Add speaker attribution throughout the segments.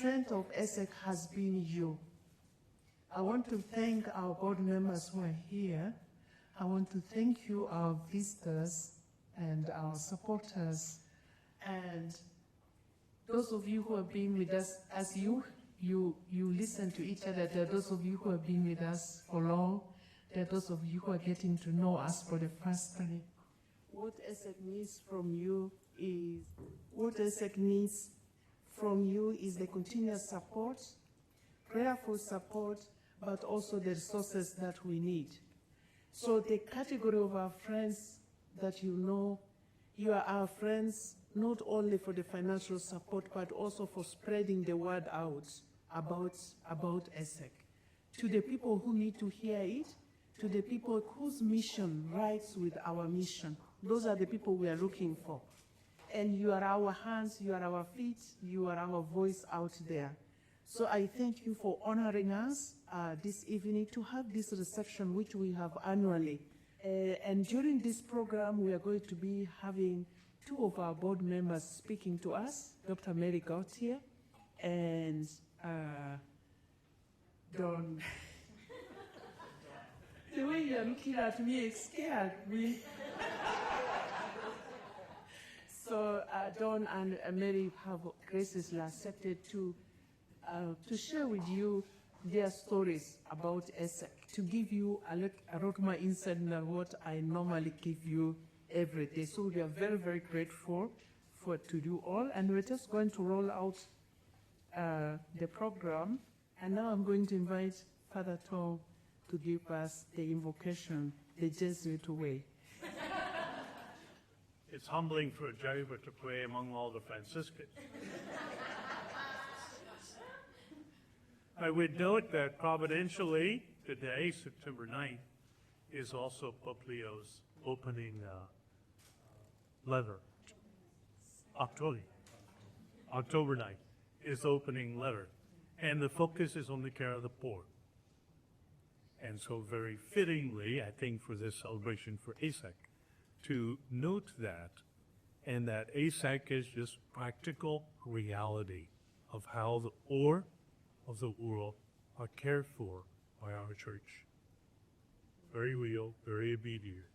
Speaker 1: strength of ASEC has been you. I want to thank our board members who are here. I want to thank you, our visitors and our supporters, and those of you who have been with us as you listen to each other. There are those of you who have been with us for long. There are those of you who are getting to know us for the first time. What ASEC needs from you is the continuous support, prayerful support, but also the resources that we need. So the category of our friends that you know, you are our friends not only for the financial support, but also for spreading the word out about ASEC. To the people who need to hear it, to the people whose mission rides with our mission. Those are the people we are looking for. And you are our hands, you are our feet, you are our voice out there. So I thank you for honoring us this evening to have this reception, which we have annually. And during this program, we are going to be having two of our board members speaking to us, Dr. Mary Gautier and Don. The way you're looking at me scared me. So Don and Mary have graciously accepted to share with you their stories about ASEC, to give you a lot more insight than what I normally give you every day. So we are very, very grateful to do all, and we're just going to roll out the program. And now I'm going to invite Father Tom to give us the invocation, the Jesuit way.
Speaker 2: It's humbling for a Jesuit to pray among all the Franciscans. I would note that providentially, today, September 9th, is also Pope Leo's opening letter. October 9th is opening letter. And the focus is on the care of the poor. And so very fittingly, I think, for this celebration for ASEC, to note that, and that ASEC is just practical reality of how the poor of the world are cared for by our church. Very real, very immediate,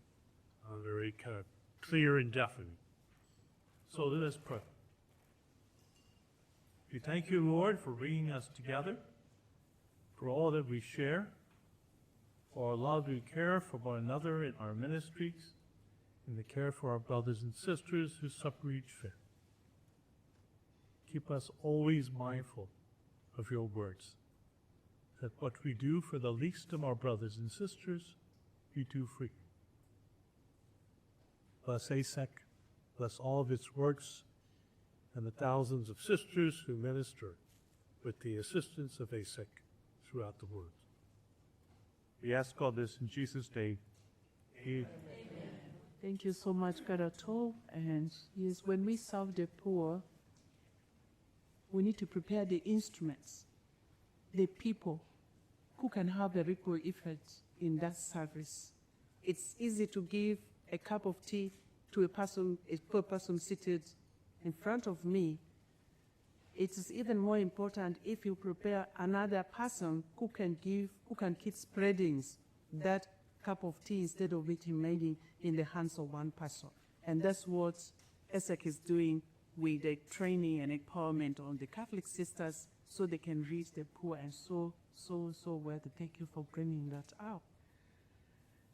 Speaker 2: very kind of clear and definite. So let us pray. We thank you, Lord, for bringing us together, for all that we share, for our love and care for one another in our ministries, and the care for our brothers and sisters who suffer each fit. Keep us always mindful of your words, that what we do for the least of our brothers and sisters, we do for you. Bless ASEC, bless all of its works, and the thousands of sisters who minister with the assistance of ASEC throughout the world. We ask all this in Jesus' name. Amen.
Speaker 1: Thank you so much, Karato. And yes, when we serve the poor, we need to prepare the instruments, the people who can have a ripple effect in that service. It's easy to give a cup of tea to a poor person seated in front of me. It is even more important if you prepare another person who can keep spreading that cup of tea instead of it remaining in the hands of one person. And that's what ASEC is doing with the training and empowerment on the Catholic sisters so they can reach the poor, and so well. Thank you for bringing that out.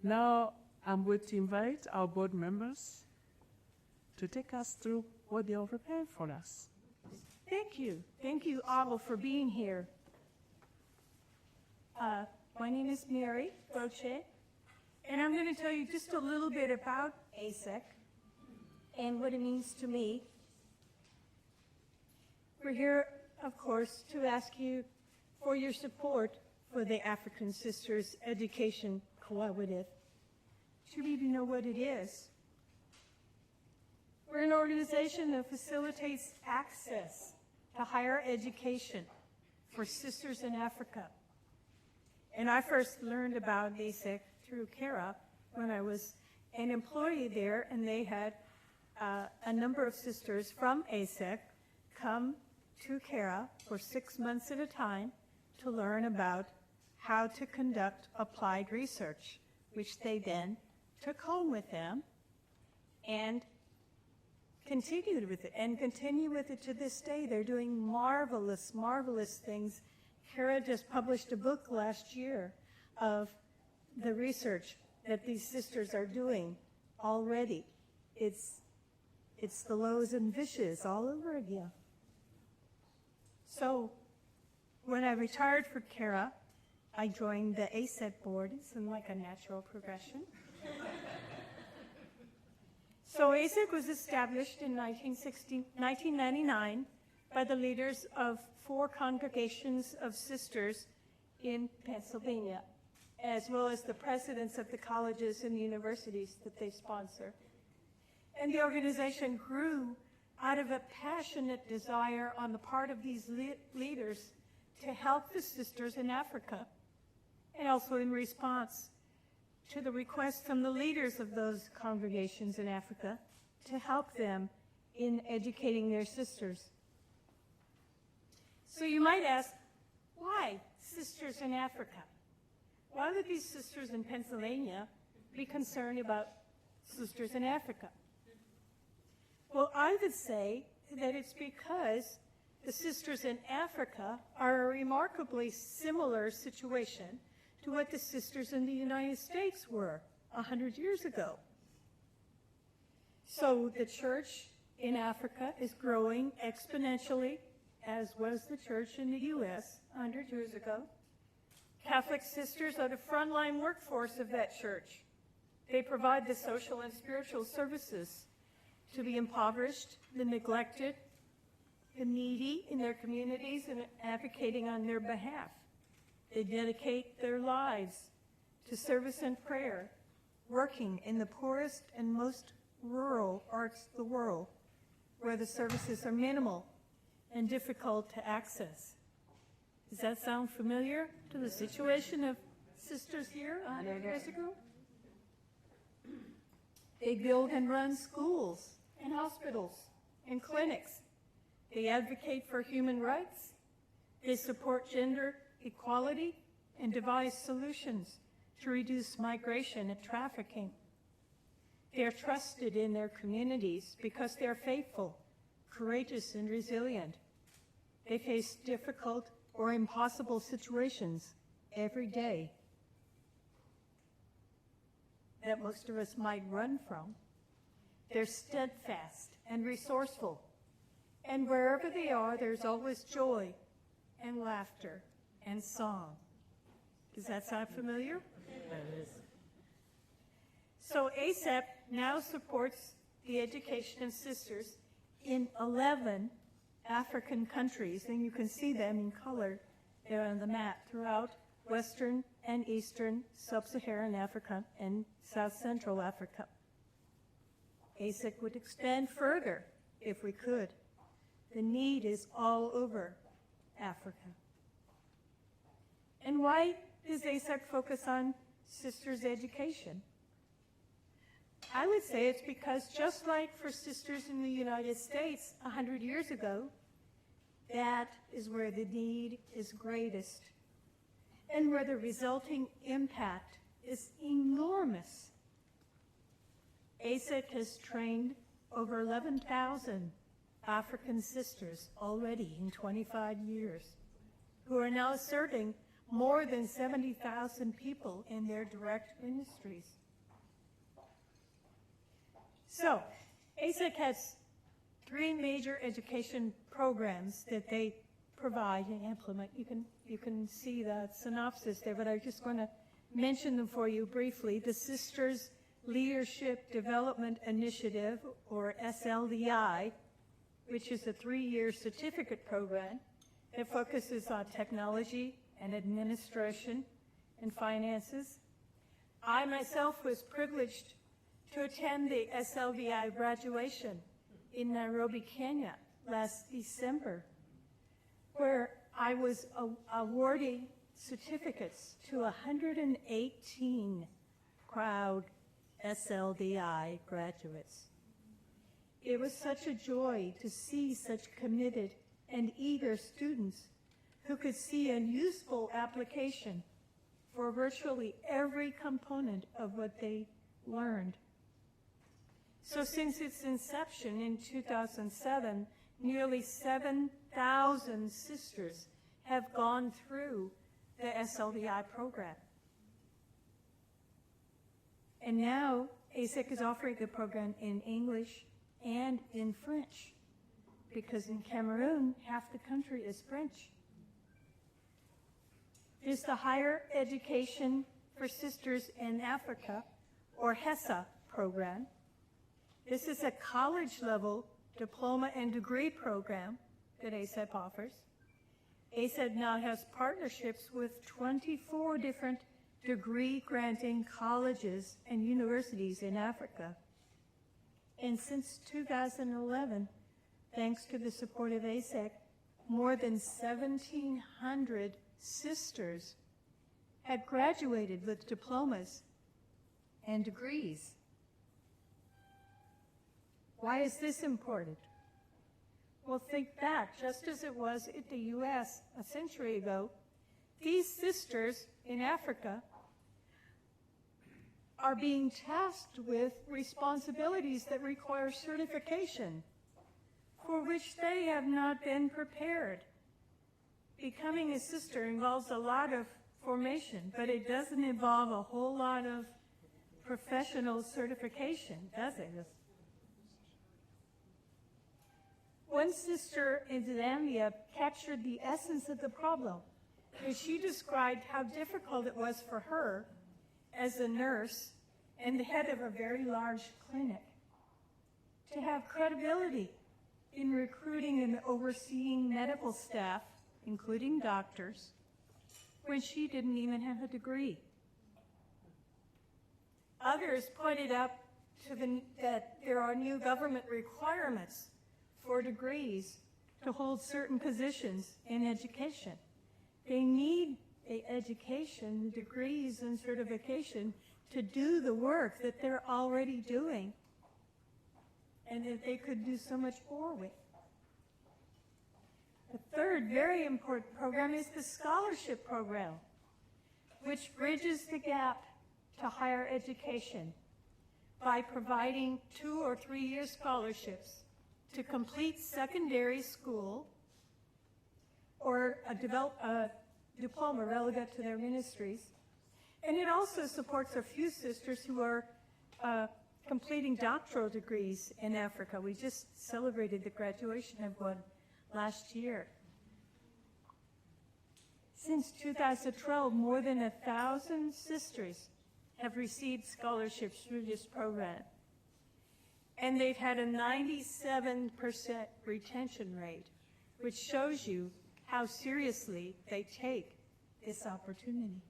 Speaker 1: Now I'm going to invite our board members to take us through what they are prepared for us.
Speaker 3: Thank you. Thank you, all, for being here. My name is Mary Gautier, and I'm going to tell you just a little bit about ASEC and what it means to me. We're here, of course, to ask you for your support for the African Sisters Education Collaborative. You need to know what it is. We're an organization that facilitates access to higher education for sisters in Africa. And I first learned about ASEC through CARA when I was an employee there, and they had a number of sisters from ASEC come to CARA for 6 months at a time to learn about how to conduct applied research, which they then took home with them and continued with it, and continue with it to this day. They're doing marvelous, marvelous things. CARA just published a book last year of the research that these sisters are doing already. It's the lows and vishes all over again. So when I retired for CARA, I joined the ASEC board. It's like a natural progression. So ASEC was established in 1999 by the leaders of 4 congregations of sisters in Pennsylvania, as well as the presidents of the colleges and universities that they sponsor. And the organization grew out of a passionate desire on the part of these leaders to help the sisters in Africa, and also in response to the request from the leaders of those congregations in Africa to help them in educating their sisters. So you might ask, why sisters in Africa? Why would these sisters in Pennsylvania be concerned about sisters in Africa? Well, I would say that it's because the sisters in Africa are a remarkably similar situation to what the sisters in the United States were 100 years ago. So the church in Africa is growing exponentially, as was the church in the U.S. 100 years ago. Catholic sisters are the frontline workforce of that church. They provide the social and spiritual services to the impoverished, the neglected, the needy in their communities, and advocating on their behalf. They dedicate their lives to service and prayer, working in the poorest and most rural parts of the world, where the services are minimal and difficult to access. Does that sound familiar to the situation of sisters here 100 years ago? They build and run schools and hospitals and clinics. They advocate for human rights. They support gender equality and devise solutions to reduce migration and trafficking. They are trusted in their communities because they are faithful, courageous, and resilient. They face difficult or impossible situations every day that most of us might run from. They're steadfast and resourceful. And wherever they are, there's always joy and laughter and song. Does that sound familiar? It is. So ASEC now supports the education of sisters in 11 African countries, and you can see them in color there on the map throughout Western and Eastern Sub-Saharan Africa and South Central Africa. ASEC would expand further if we could. The need is all over Africa. And why does ASEC focus on sisters' education? I would say it's because just like for sisters in the United States 100 years ago, that is where the need is greatest and where the resulting impact is enormous. ASEC has trained over 11,000 African sisters already in 25 years, who are now serving more than 70,000 people in their direct ministries. So, ASEC has 3 major education programs that they provide and implement. You can see the synopsis there, but I just want to mention them for you briefly. The Sisters Leadership Development Initiative, or SLDI, which is a 3-year certificate program that focuses on technology and administration and finances. I myself was privileged to attend the SLDI graduation in Nairobi, Kenya last December, where I was awarding certificates to 118 proud SLDI graduates. It was such a joy to see such committed and eager students who could see a useful application for virtually every component of what they learned. So since its inception in 2007, nearly 7,000 sisters have gone through the SLDI program. And now ASEC is offering the program in English and in French, because in Cameroon, half the country is French. There's the Higher Education for Sisters in Africa, or HESA program. This is a college-level diploma and degree program that ASEC offers. ASEC now has partnerships with 24 different degree-granting colleges and universities in Africa. And since 2011, thanks to the support of ASEC, more than 1,700 sisters had graduated with diplomas and degrees. Why is this important? Well, think back, just as it was in the U.S. a century ago, these sisters in Africa are being tasked with responsibilities that require certification, for which they have not been prepared. Becoming a sister involves a lot of formation, but it doesn't involve a whole lot of professional certification, does it? One sister in Zambia captured the essence of the problem, and she described how difficult it was for her as a nurse and the head of a very large clinic to have credibility in recruiting and overseeing medical staff, including doctors, when she didn't even have a degree. Others pointed out that there are new government requirements for degrees to hold certain positions in education. They need the education, degrees, and certification to do the work that they're already doing and that they could do so much more with. The third very important program is the scholarship program, which bridges the gap to higher education by providing 2 or 3 year scholarships to complete secondary school or a diploma relevant to their ministries. And it also supports a few sisters who are completing doctoral degrees in Africa. We just celebrated the graduation of one last year. Since 2012, more than 1,000 sisters have received scholarships through this program. And they've had a 97% retention rate, which shows you how seriously they take this opportunity.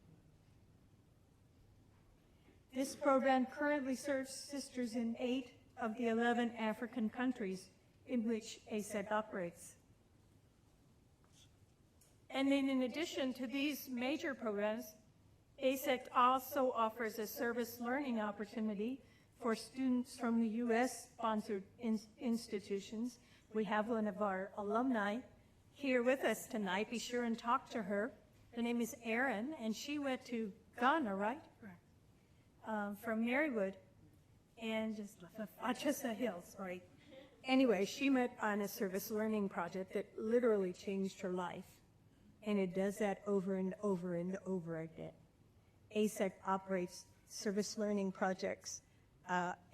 Speaker 3: This program currently serves sisters in 8 of the 11 African countries in which ASEC operates. And then in addition to these major programs, ASEC also offers a service learning opportunity for students from the U.S.-sponsored institutions. We have one of our alumni here with us tonight. Be sure and talk to her. Her name is Erin, and she went to Ghana, right? From Marywood, and just the hills, right? Anyway, she met on a service learning project that literally changed her life, and it does that over and over and over again. ASEC operates service learning projects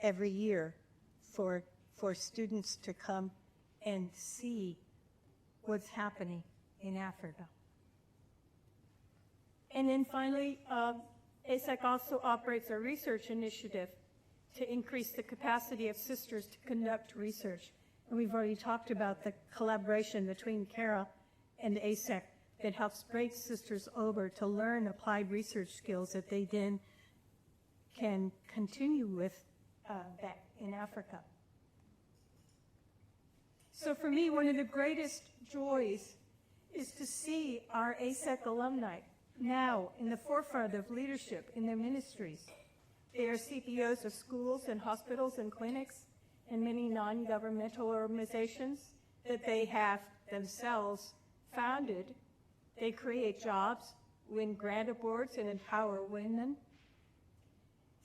Speaker 3: every year for students to come and see what's happening in Africa. And then finally, ASEC also operates a research initiative to increase the capacity of sisters to conduct research. And we've already talked about the collaboration between CARA and ASEC that helps break sisters over to learn applied research skills that they then can continue with back in Africa. So for me, one of the greatest joys is to see our ASEC alumni now in the forefront of leadership in their ministries. They are CPOs of schools and hospitals and clinics and many non-governmental organizations that they have themselves founded. They create jobs, win grant awards, and empower women.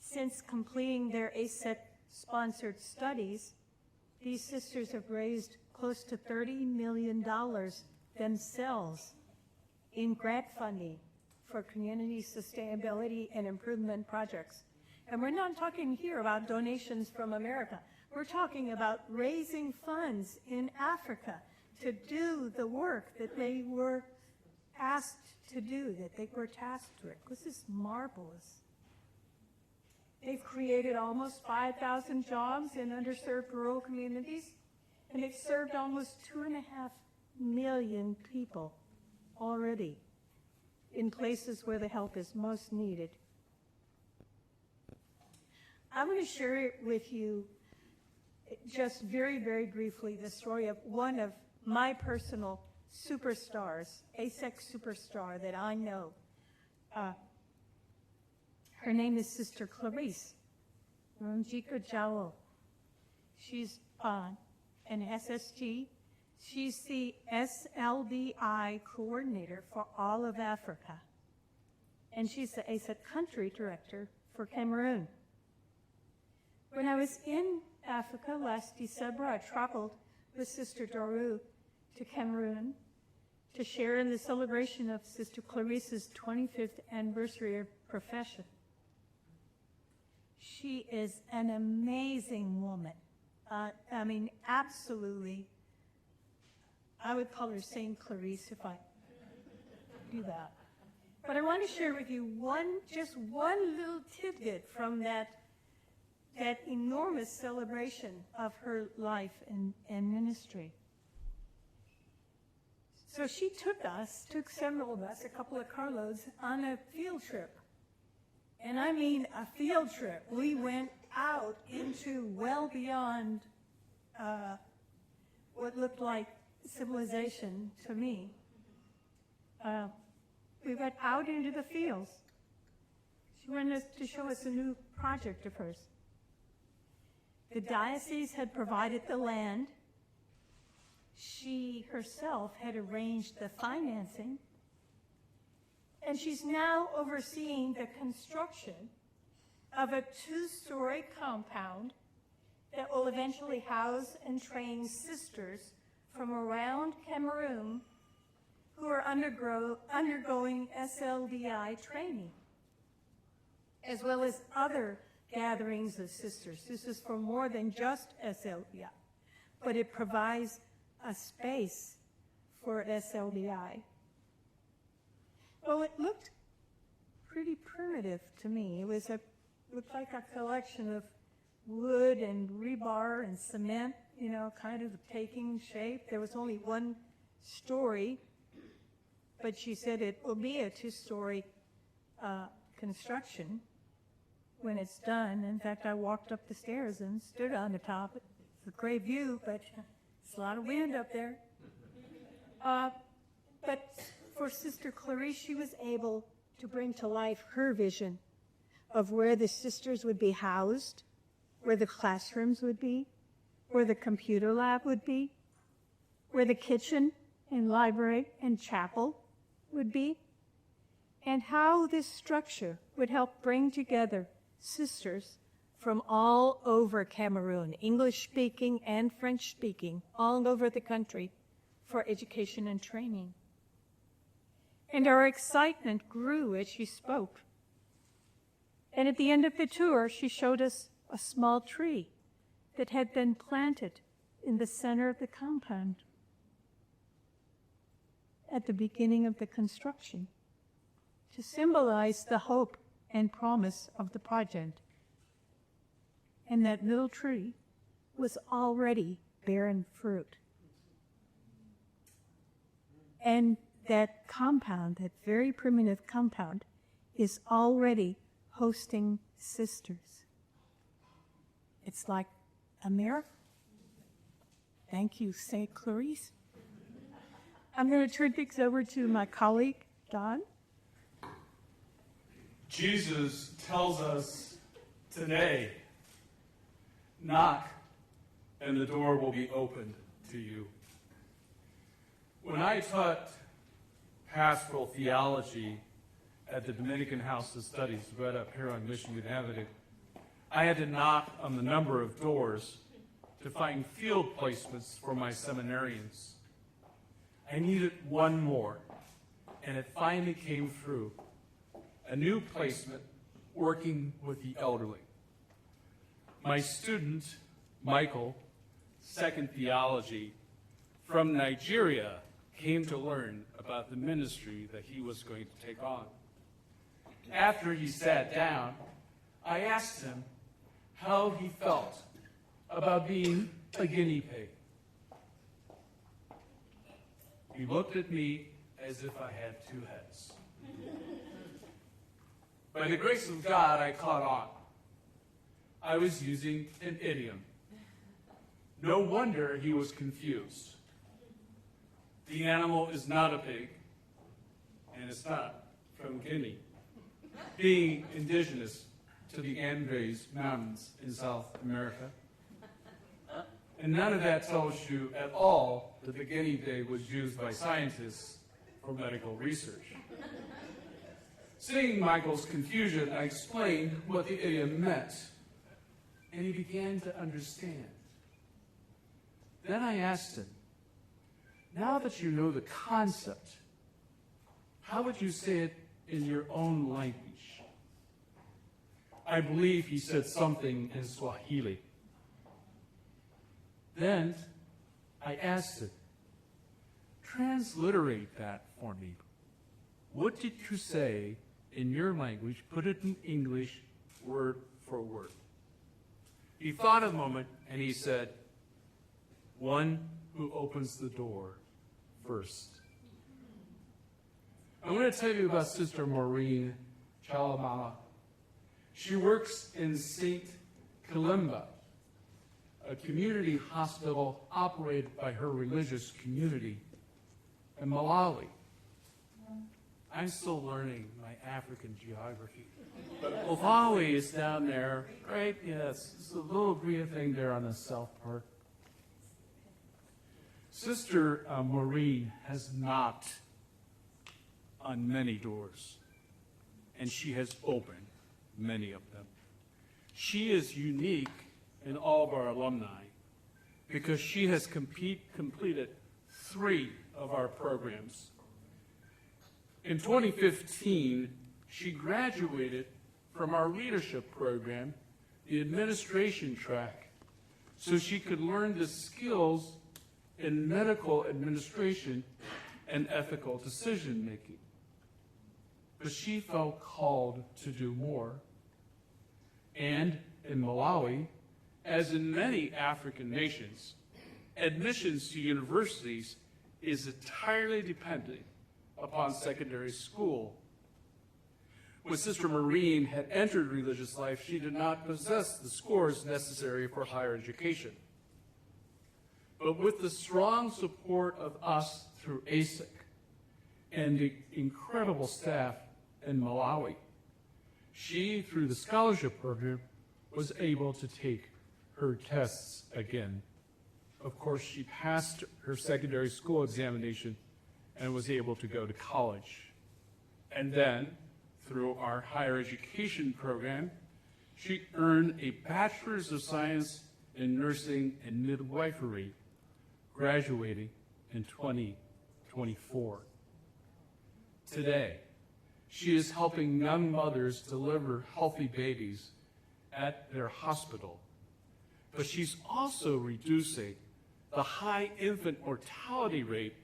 Speaker 3: Since completing their ASEC-sponsored studies, these sisters have raised close to $30 million themselves in grant funding for community sustainability and improvement projects. And we're not talking here about donations from America. We're talking about raising funds in Africa to do the work that they were asked to do, that they were tasked with. This is marvelous. They've created almost 5,000 jobs in underserved rural communities, and they've served almost 2.5 million people already in places where the help is most needed. I'm going to share with you just very, very briefly the story of one of my personal superstars, ASEC superstar that I know. Her name is Sister Clarice Rumjika Jawo. She's an SSG. She's the SLDI coordinator for all of Africa. And she's the ASEC country director for Cameroon. When I was in Africa last December, I traveled with Sister Doru to Cameroon to share in the celebration of Sister Clarice's 25th anniversary of profession. She is an amazing woman. I mean, absolutely. I would call her Saint Clarice if I do that. But I want to share with you just one little tidbit from that enormous celebration of her life and ministry. So she took several of us, a couple of carloads, on a field trip. And I mean a field trip. We went out into well beyond what looked like civilization to me. We went out into the fields. She wanted to show us a new project of hers. The diocese had provided the land. She herself had arranged the financing. And she's now overseeing the construction of a 2-story compound that will eventually house and train sisters from around Cameroon who are undergoing SLDI training, as well as other gatherings of sisters. This is for more than just SLDI, but it provides a space for SLDI. Well, it looked pretty primitive to me. It looked like a collection of wood and rebar and cement, kind of taking shape. There was only one story, but she said it will be a 2-story construction when it's done. In fact, I walked up the stairs and stood on the top. It's a great view, but it's a lot of wind up there. But for Sister Clarice, she was able to bring to life her vision of where the sisters would be housed, where the classrooms would be, where the computer lab would be, where the kitchen and library and chapel would be, and how this structure would help bring together sisters from all over Cameroon, English-speaking and French-speaking, all over the country for education and training. And our excitement grew as she spoke. And at the end of the tour, she showed us a small tree that had been planted in the center of the compound at the beginning of the construction to symbolize the hope and promise of the project. And that little tree was already bearing fruit. And that compound, that very primitive compound, is already hosting sisters. It's like a miracle. Thank you, St. Clarice. I'm going to turn things over to my colleague, Don.
Speaker 4: Jesus tells us today, knock and the door will be opened to you. When I taught pastoral theology at the Dominican House of Studies right up here on Michigan Avenue, I had to knock on the number of doors to find field placements for my seminarians. I needed one more, and it finally came through. A new placement working with the elderly. My student, Michael, second theology, from Nigeria, came to learn about the ministry that he was going to take on. After he sat down, I asked him how he felt about being a guinea pig. He looked at me as if I had two heads. By the grace of God, I caught on. I was using an idiom. No wonder he was confused. The animal is not a pig, and it's not from Guinea, being indigenous to the Andes Mountains in South America. And none of that tells you at all that the guinea pig was used by scientists for medical research. Seeing Michael's confusion, I explained what the idiom meant, and he began to understand. Then I asked him, now that you know the concept, how would you say it in your own language? I believe he said something in Swahili. Then I asked him, transliterate that for me. What did you say in your language? Put it in English, word for word. He thought a moment and he said, one who opens the door first. I'm going to tell you about Sister Maureen Chalamala. She works in St. Kalimba, a community hospital operated by her religious community in Malawi. I'm still learning my African geography. But Malawi is down there, right? Yes, it's a little green thing there on the south part. Sister Maureen has knocked on many doors, and she has opened many of them. She is unique in all of our alumni because she has completed 3 of our programs. In 2015, she graduated from our leadership program, the administration track, so she could learn the skills in medical administration and ethical decision-making. But she felt called to do more. And in Malawi, as in many African nations, admissions to universities is entirely dependent upon secondary school. When Sister Maureen had entered religious life, she did not possess the scores necessary for higher education. But with the strong support of us through ASEC and the incredible staff in Malawi, she, through the scholarship program, was able to take her tests again. Of course, she passed her secondary school examination and was able to go to college. And then, through our higher education program, she earned a Bachelor's of Science in Nursing and Midwifery, graduating in 2024. Today, she is helping young mothers deliver healthy babies at their hospital, but she's also reducing the high infant mortality rate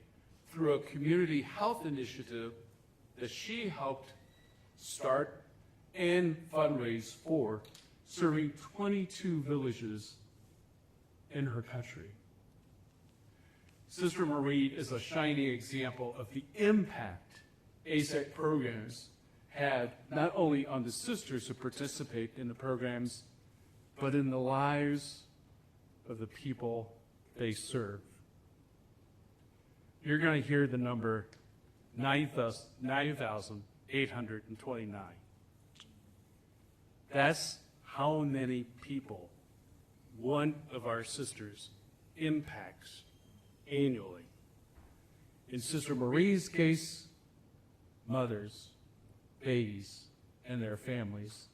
Speaker 4: through a community health initiative that she helped start and fundraise for, serving 22 villages in her country. Sister Marie is a shining example of the impact ASEC programs had not only on the sisters who participate in the programs, but in the lives of the people they serve. You're going to hear the number 9,829. That's how many people one of our sisters impacts annually. In Sister Marie's case, mothers, babies, and their families.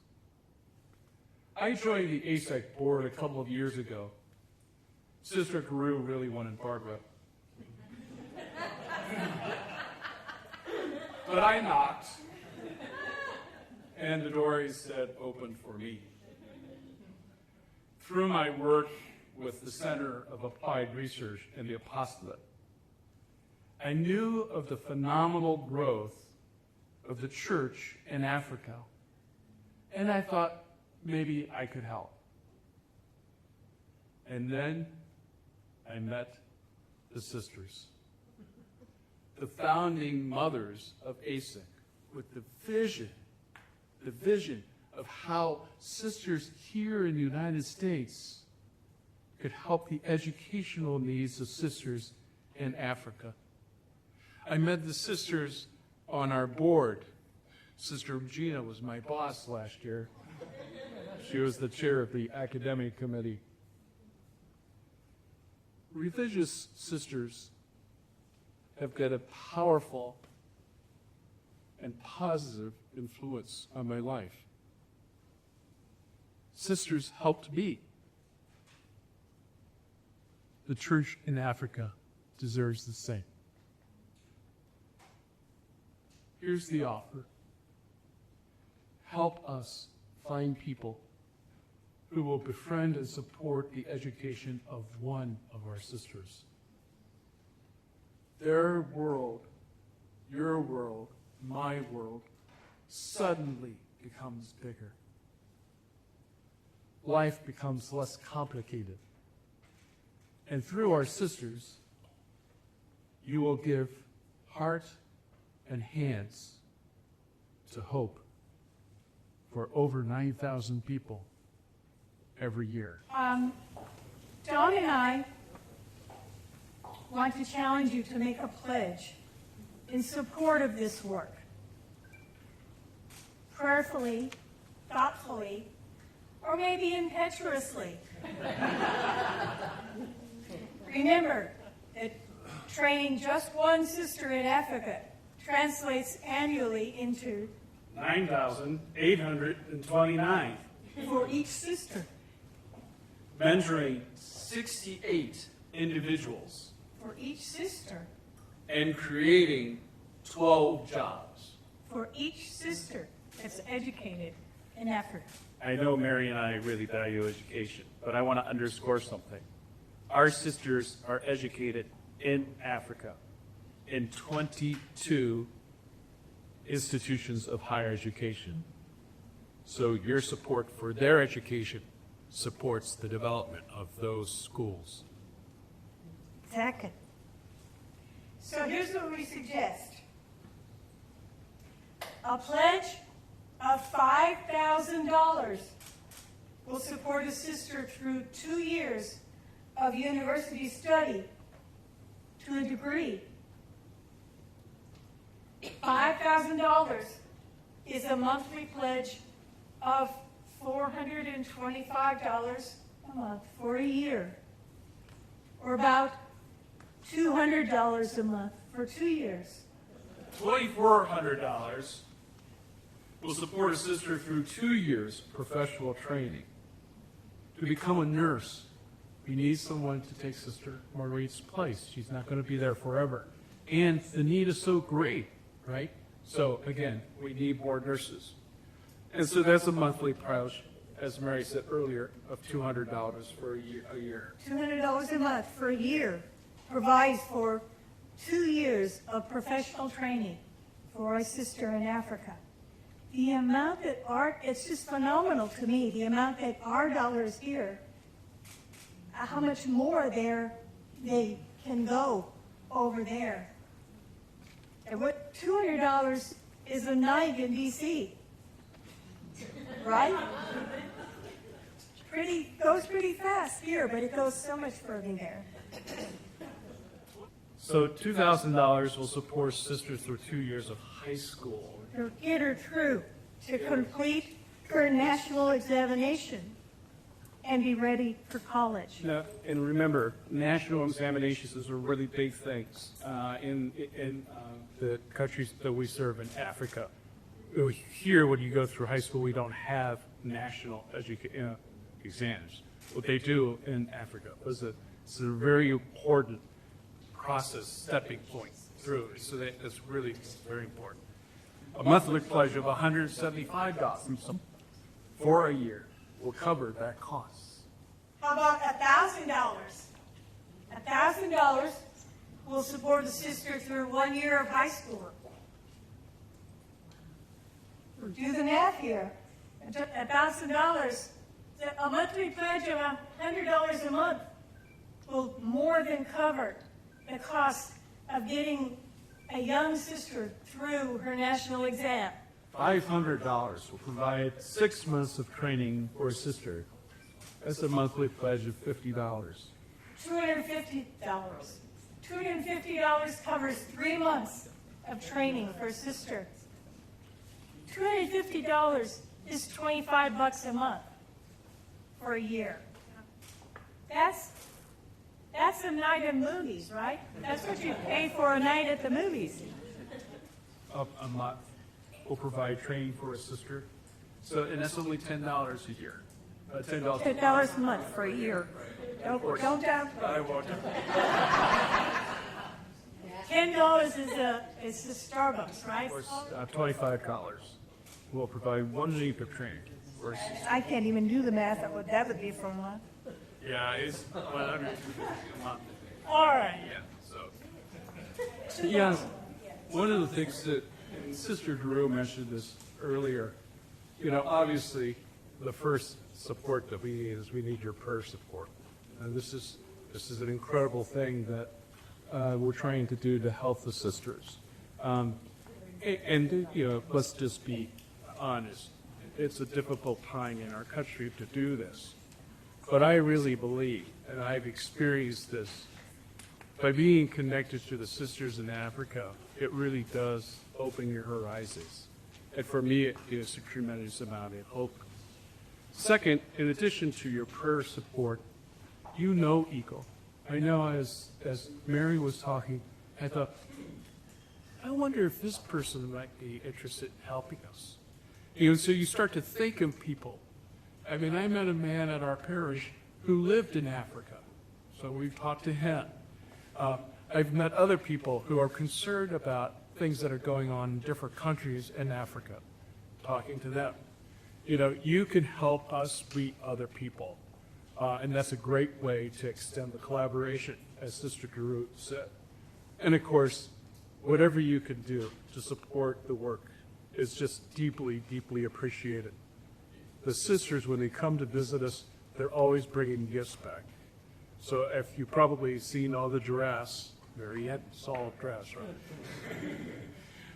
Speaker 4: I joined the ASEC board a couple of years ago. Sister Carew really wanted Barbara. But I knocked, and the door, he said, opened for me. Through my work with the Center of Applied Research and the Apostolate, I knew of the phenomenal growth of the church in Africa, and I thought maybe I could help. And then I met the sisters, the founding mothers of ASEC, with the vision of how sisters here in the United States could help the educational needs of sisters in Africa. I met the sisters on our board. Sister Regina was my boss last year. She was the chair of the academic committee. Religious sisters have got a powerful and positive influence on my life. Sisters helped me. The church in Africa deserves the same. Here's the offer. Help us find people who will befriend and support the education of one of our sisters. Their world, your world, my world, suddenly becomes bigger. Life becomes less complicated. And through our sisters, you will give heart and hands to hope for over 9,000 people every year.
Speaker 3: Dawn and I want to challenge you to make a pledge in support of this work. Prayerfully, thoughtfully, or maybe impetuously. Remember that training just one sister in Africa translates annually into
Speaker 4: 9,829.
Speaker 3: for each sister.
Speaker 4: Mentoring 68 individuals.
Speaker 3: For each sister.
Speaker 4: And creating 12 jobs.
Speaker 3: For each sister that's educated in Africa.
Speaker 5: I know Mary and I really value education, but I want to underscore something. Our sisters are educated in Africa in 22 institutions of higher education. So your support for their education supports the development of those schools.
Speaker 3: Exactly. So here's what we suggest. A pledge of $5,000 will support a sister through 2 years of university study to a degree. $5,000 is a monthly pledge of $425 a month for a year, or about $200 a month for 2 years.
Speaker 4: $2,400 will support a sister through 2 years professional training. To become a nurse, we need someone to take Sister Marie's place. She's not going to be there forever. And the need is so great, right? So again, we need more nurses. And so that's a monthly price, as Mary said earlier, of $200 for a year.
Speaker 3: $200 a month for a year provides for 2 years of professional training for a sister in Africa. The amount that it's just phenomenal to me, the amount that our dollars here, how much more they can go over there. And what $200 is a night in D.C., right? Goes pretty fast here, but it goes so much further there.
Speaker 5: So $2,000 will support sisters through 2 years of high school.
Speaker 3: To get her through, to complete her national examination, and be ready for college.
Speaker 4: No, and remember, national examinations are really big things in the countries that we serve in Africa. Here, when you go through high school, we don't have national exams. What they do in Africa is it's a very important process, stepping point through. So that's really very important. A monthly pledge of $175 for a year will cover that cost.
Speaker 3: How about $1,000? $1,000 will support a sister through 1 year of high school. Do the math here. $1,000, a monthly pledge of $100 a month will more than cover the cost of getting a young sister through her national exam.
Speaker 5: $500 will provide 6 months of training for a sister. That's a monthly pledge of $50.
Speaker 3: $250. $250 covers 3 months of training for a sister. $250 is $25 a month for a year. That's a night of movies, right? That's what you pay for a night at the movies.
Speaker 5: A month will provide training for a sister. So, and that's only $10 a year. $10.
Speaker 3: $10 a month for a year. Don't doubt.
Speaker 5: I won't.
Speaker 3: $10 is the Starbucks, right?
Speaker 5: $25 will provide 1 week of training for a sister.
Speaker 3: I can't even do the math of what that would be for a month.
Speaker 5: Yeah, it's $150 a month.
Speaker 3: All right.
Speaker 5: Yeah, so. Yeah, one of the things that, and Sister Drew mentioned this earlier, obviously, the first support that we need is we need your prayer support. And this is an incredible thing that we're trying to do to help the sisters. Let's just be honest. It's a difficult time in our country to do this. But I really believe, and I've experienced this, by being connected to the sisters in Africa, it really does open your horizons. And for me, it is a tremendous amount of hope. Second, in addition to your prayer support, Eagle. I know as Mary was talking, I thought, I wonder if this person might be interested in helping us. So you start to think of people. I mean, I met a man at our parish who lived in Africa, so we've talked to him. I've met other people who are concerned about things that are going on in different countries in Africa, talking to them. You can help us meet other people, and that's a great way to extend the collaboration, as Sister Garut said. And of course, whatever you can do to support the work is just deeply, deeply appreciated. The sisters, when they come to visit us, they're always bringing gifts back. So if you've probably seen all the giraffes, Mariette saw a giraffe,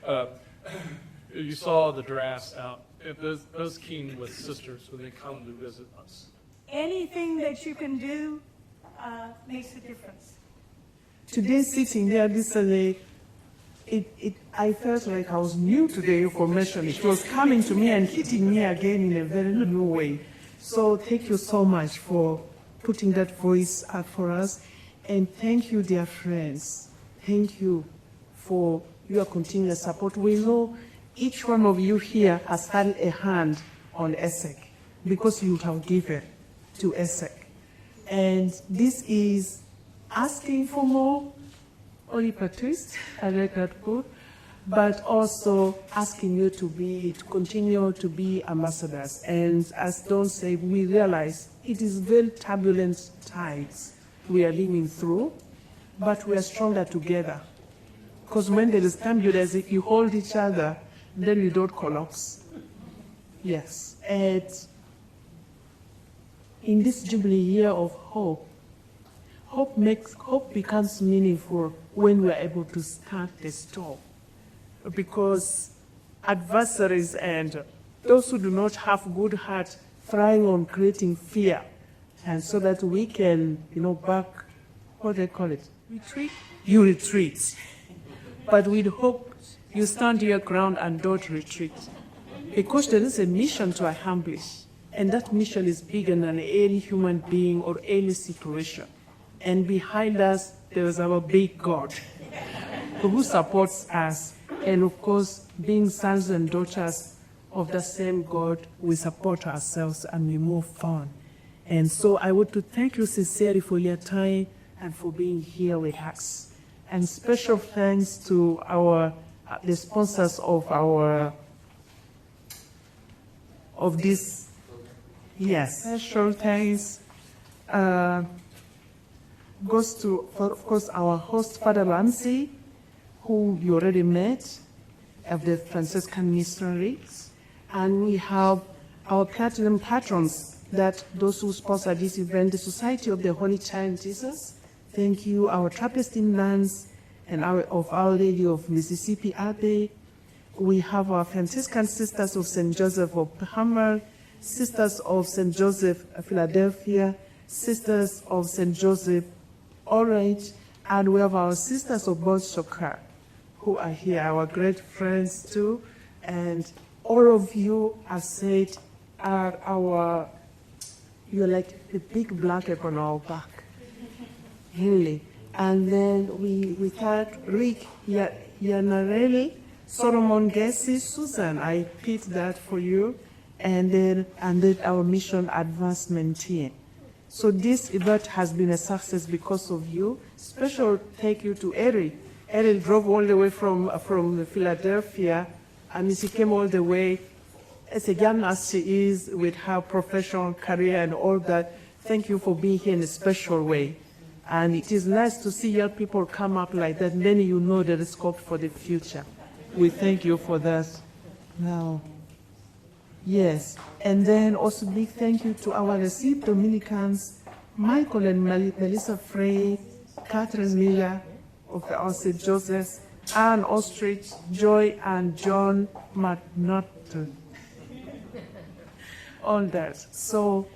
Speaker 5: right? You saw the giraffes out. Those keen with sisters when they come to visit us.
Speaker 3: Anything that you can do makes a difference.
Speaker 1: Today, sitting there, I felt like I was new to the information. It was coming to me and hitting me again in a very new way. So thank you so much for putting that voice up for us. And thank you, dear friends. Thank you for your continuous support. We know each one of you here has had a hand on ASEC because you have given to ASEC. And this is asking for more, only per twist, I like that quote, but also asking you to continue to be ambassadors. And as Don said, we realize it is very turbulent times we are living through, but we are stronger together. Because when there is turbulence, if you hold each other, then we don't collapse. Yes. And in this Jubilee year of hope, hope becomes meaningful when we are able to start the storm. Because adversaries and those who do not have good heart trying on creating fear, and so that we can, back, what do they call it? Retreat? You retreat. But with hope, you stand your ground and don't retreat. Because there is a mission to accomplish. And that mission is bigger than any human being or any situation. And behind us, there is our big God who supports us. And of course, being sons and daughters of the same God, we support ourselves and we move on. And so I want to thank you sincerely for your time and for being here with us. And special thanks to the sponsors of this. Yes, special thanks goes to, of course, our host, Father Ramsey, who you already met, of the Franciscan missionaries. And we have our platinum patrons, that those who sponsor this event, the Society of the Holy Child Jesus. Thank you, our Trappist-in nuns, and of Our Lady of Mississippi Abbey. We have our Franciscan Sisters of St. Joseph of Hammer, Sisters of St. Joseph Philadelphia, Sisters of St. Joseph Orange, and we have our Sisters of Bon Chokar, who are here, our great friends too. And all of you, as said, are you're like the big blanket on our back, really. And then we thank Rick Yanarelli, Solomon Gessi, Susan, I picked that for you, and then our mission advancement team. So this event has been a success because of you. Special thank you to Eric. Eric drove all the way from Philadelphia, and she came all the way, as young as she is, with her professional career and all that. Thank you for being here in a special way. And it is nice to see young people come up like that. Then you know there is scope for the future. We thank you for that. Now, yes. And then also big thank you to our received Dominicans, Michael and Melissa Frey, Catherine Miller of the St. Joseph's, Anne Ostrich, Joy and John McNaughton. All that. So,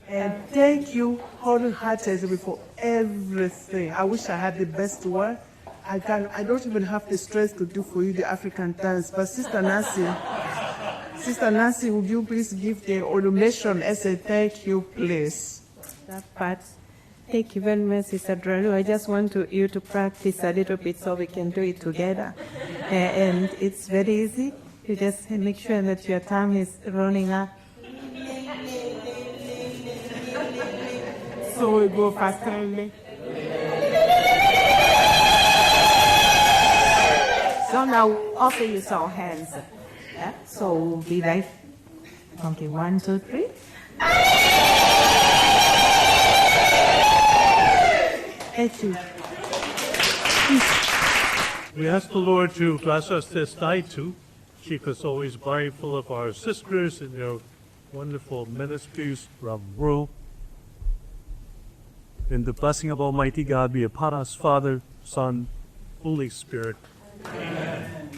Speaker 1: and thank you wholeheartedly for everything. I wish I had the best word. I don't even have the strength to do for you the African dance. But Sister Nancy, would you please give the automation as a thank you, please?
Speaker 6: That part. Thank you very much, Sister Dralu. I just want you to practice a little bit so we can do it together. And it's very easy. You just make sure that your tongue is running up.
Speaker 1: So we go faster.
Speaker 6: So now also use our hands. Yeah? So we'll be like, okay, 1, 2, 3.
Speaker 1: Thank you.
Speaker 2: We ask the Lord to bless us this night too. Keep us always mindful of our sisters and their wonderful ministries around the world. And the blessing of Almighty God be upon us, Father, Son, Holy Spirit. Amen.